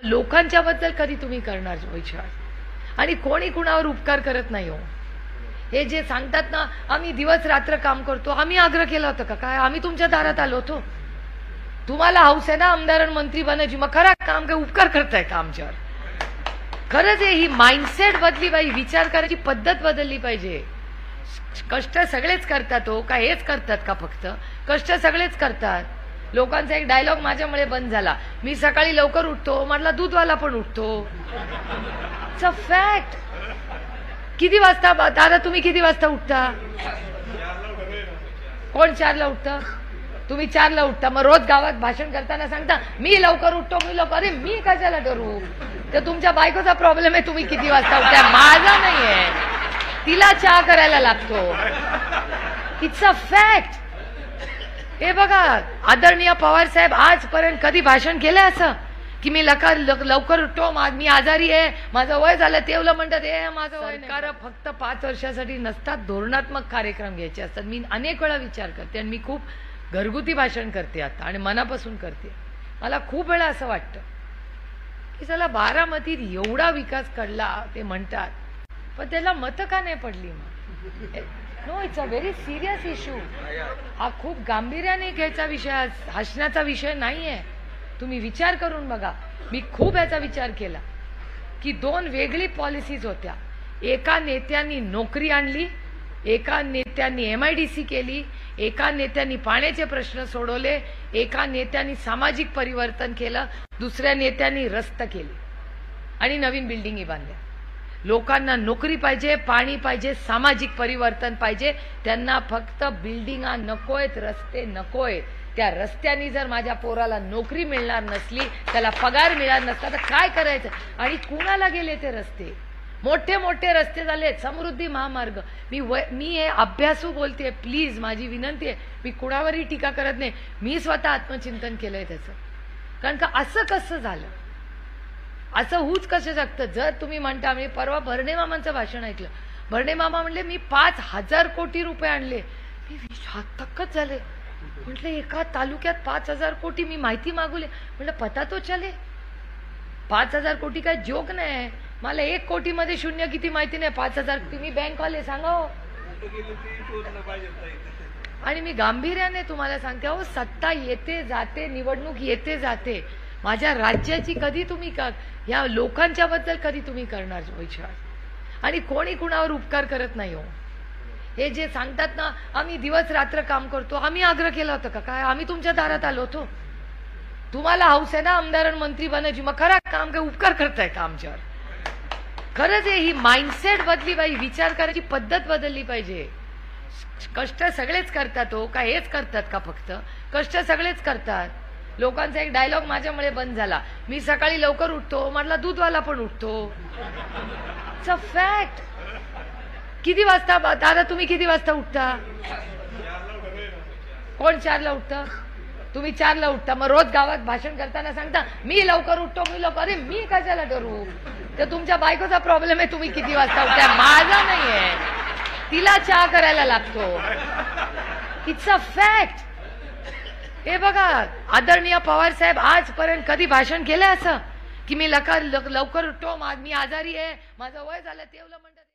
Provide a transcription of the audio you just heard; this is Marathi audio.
लोकांच्या बद्दल कधी तुम्ही करणार विचार? आणि कोणी कुणावर उपकार करत नाही हो. हे जे सांगतात ना, आम्ही दिवस रात्र काम करतो, आम्ही आग्रह केला होता का काय? आम्ही तुमच्या दारात आलो होतो. तुम्हाला हौस आहे ना आमदार आणि मंत्री बनायची, मग खरा काम काय उपकार करताय का आमच्यावर? खरंच आहे, ही माइंडसेट बदली पाहिजे, विचार करायची पद्धत बदलली पाहिजे. कष्ट सगळेच करतात हो, का हेच करतात का फक्त? कष्ट सगळेच करतात. लोकांचा एक डायलॉग माझ्यामुळे बंद झाला, मी सकाळी लवकर उठतो, म्हटला दूधवाला पण उठतो. It's a fact. किती वाजता दादा तुम्ही किती वाजता उठता? कोण 4ला उठतं? तुम्ही 4ला उठता, मग रोज गावात भाषण करताना सांगता मी लवकर उठतो, मी लवकर. अरे मी कशाला करू? ते तुमच्या बायकोचा प्रॉब्लेम आहे, तुम्ही किती वाजता उठता, माझा नाहीये. तिला चहा करायला लागतो. It's a fact. हे बघा, आदरणीय पवार साहेब आजपर्यंत कधी भाषण केलंय असं की मी लवकर उठतो, मी आजारी आहे, माझं वय झालं, तेवलं म्हणतात हे माझं वय. सरकार फक्त 5 वर्षासाठी नसतात, धोरणात्मक कार्यक्रम घ्यायचे असतात. मी अनेक वेळा विचार करते आणि मी खूप घरगुती भाषण करते आता आणि मनापासून करते. मला खूप वेळा असं वाटतं की चला बारामतीत एवढा विकास घडला ते म्हणतात, पण त्याला मतं का नाही पडली? मग no, it's a very serious issue. हा खूप गांभीर्याने घ्यायचा विषय, हसण्याचा विषय नाहीये. तुम्ही विचार करून बघा. मी खूप याचा विचार केला की 2 वेगळी पॉलिसीज होत्या. एका नेत्यांनी नोकरी आणली, एका नेत्यांनी MIDC केली, एका नेत्यांनी पाण्याचे प्रश्न सोडवले, एका नेत्यांनी सामाजिक परिवर्तन केलं, दुसऱ्या नेत्यांनी रस्ते केले आणि नवीन बिल्डिंगी बांधल्या. लोकांना नोकरी पाहिजे, पाणी पाहिजे, सामाजिक परिवर्तन पाहिजे. त्यांना फक्त बिल्डिंगा नकोयत, रस्ते नकोयत. त्या रस्त्यांनी जर माझ्या पोराला नोकरी मिळणार नसली, त्याला पगार मिळणार नसला तर काय करायचं? आणि कुणाला गेले ते रस्ते? मोठे मोठे रस्ते झाले, समृद्धी महामार्ग. मी हे अभ्यासू बोलते, प्लीज माझी विनंती आहे. मी कुणावरही टीका करत नाही, मी स्वतः आत्मचिंतन केलंय त्याचं. कारण का असं कसं झालं? असं होऊच कसं शकतं? जर तुम्ही म्हणता, मी परवा भरणे मामांचं भाषण ऐकलं. भरणे मामा म्हणले मी 5,000 कोटी रुपये आणले. मी थक्कच झाले. म्हटलं एका तालुक्यात 5,000 कोटी, मी माहिती मागवली. म्हटलं पता तो चले. 5,000 कोटी काय जोक नाही. मला 1 कोटी मध्ये शून्य किती माहिती नाही. 5,000 तुम्ही बँकवाले सांगा हो. आणि मी गांभीर्याने तुम्हाला सांगते, हो सत्ता येते जाते, निवडणूक येते जाते. माझ्या राज्याची कधी तुम्ही या लोकांच्या बद्दल कधी तुम्ही करणार विचार? आणि कोणी कुणावर उपकार करत नाही हो. हे जे सांगतात ना, आम्ही दिवस रात्र काम करतो, आम्ही आग्रह केला होता का काय? आम्ही तुमच्या दारात आलो होतो. तुम्हाला हौस आहे ना आमदार आणि मंत्री बनायची, मग खरा काम काय उपकार करताय का आमच्यावर? खरंच आहे, ही माइंडसेट बदली पाहिजे, विचार करायची पद्धत बदलली पाहिजे. कष्ट सगळेच करतात हो, का हेच करतात का फक्त? कष्ट सगळेच करतात. लोकांचा एक डायलॉग माझ्यामुळे बंद झाला, मी सकाळी लवकर उठतो, म्हटला दूधवाला पण उठतो. It's a fact. किती वाजता दादा तुम्ही किती वाजता उठता? कोण 4ला उठतं? तुम्ही 4ला उठता, मग रोज गावात भाषण करताना सांगता मी लवकर उठतो, मी लवकर. अरे मी कशाला करू? ते तुमच्या बायकोचा प्रॉब्लेम आहे, तुम्ही किती वाजता उठता, माझा नाहीये. तिला चहा करायला लागतो. It's a fact. हे बघा, आदरणीय पवार साहेब आजपर्यंत कधी भाषण केलंय असं की मी लवकर उठतो, मी आजारी आहे, माझं वय झालं, तेवलं म्हणतात.